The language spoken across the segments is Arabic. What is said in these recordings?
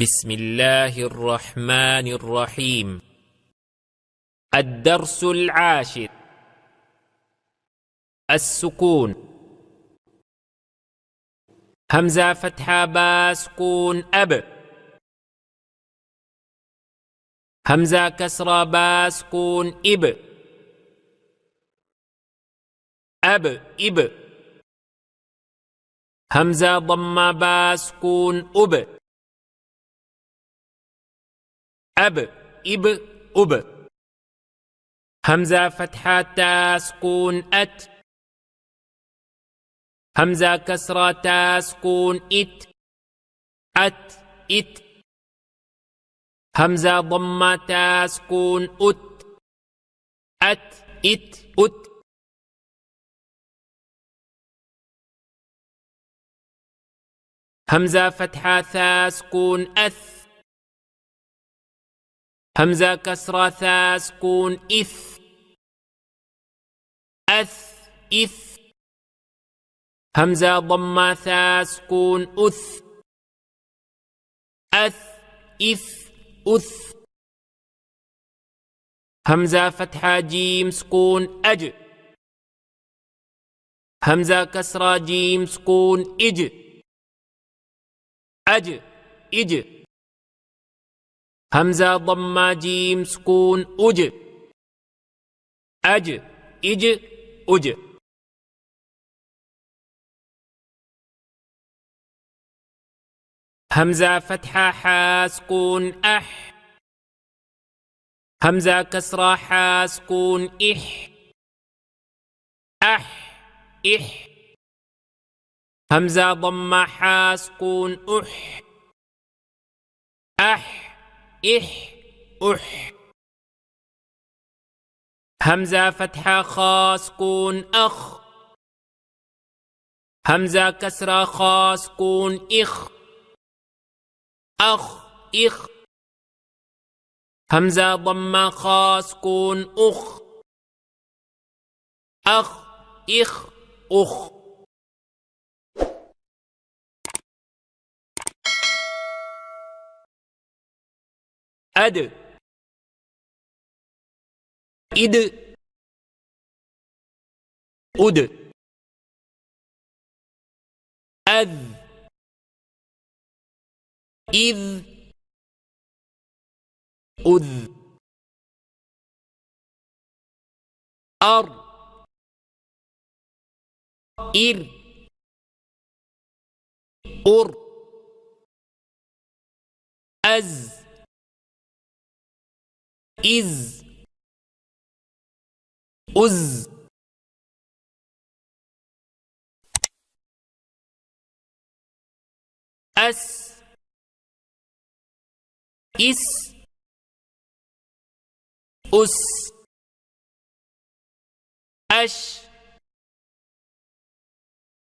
بسم الله الرحمن الرحيم. الدرس العاشر: السكون. همزة فتحة با سكون أب. همزة كسرة با سكون إب. أب إب. همزة ضمة با سكون أب. أب إب أب. همزة فتحة تا سكون أت. همزة كسرة تا سكون إت. أت إت. همزة ضمة تا سكون أت. أت إت أت. همزة فتحة ثا سكون أث. همزة كسرة ثا سكون إث. أث إث. همزة ضمة ثا سكون أث. أث إث أث. همزة فتحة جيم سكون أج. همزة كسرة جيم سكون إج. أج إج. همزة ضمة جيم سكون أج. أج إج أج. همزة فتحة حا سكون أح. همزة كسرة حا سكون إح. أح إح. همزة ضمة حا سكون أح. أح إح أح. همزة فتحة خا سكون أخ. همزة كسرة خا سكون إخ. أخ إخ. همزة ضمة خا سكون أخ. أخ إخ أخ. أد إد أد. أذ إذ أذ. أر إر أر. أز إز أز. أس إس أس. أش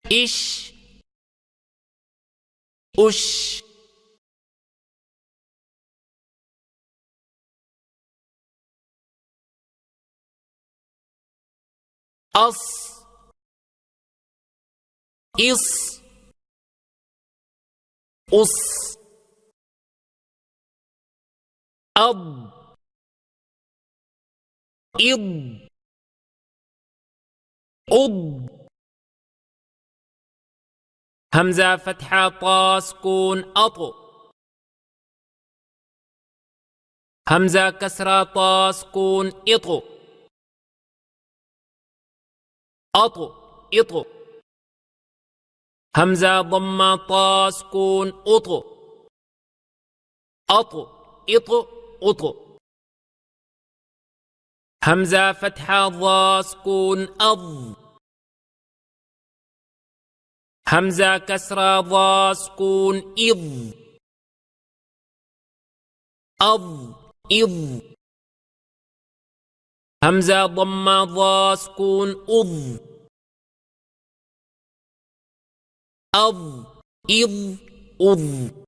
إش أش. أص إص أص. أض إض أض. همزة فتحة طا سكون أط. همزة كسرة طا سكون إط. أط إط. همزة ضمة طا سكون أط. أط إط أط. همزة فتحة ضا سكون أض. همزة كسرة ضا سكون إض. أض إض. همزة ضمة ضا سكون أض. أض إض أض.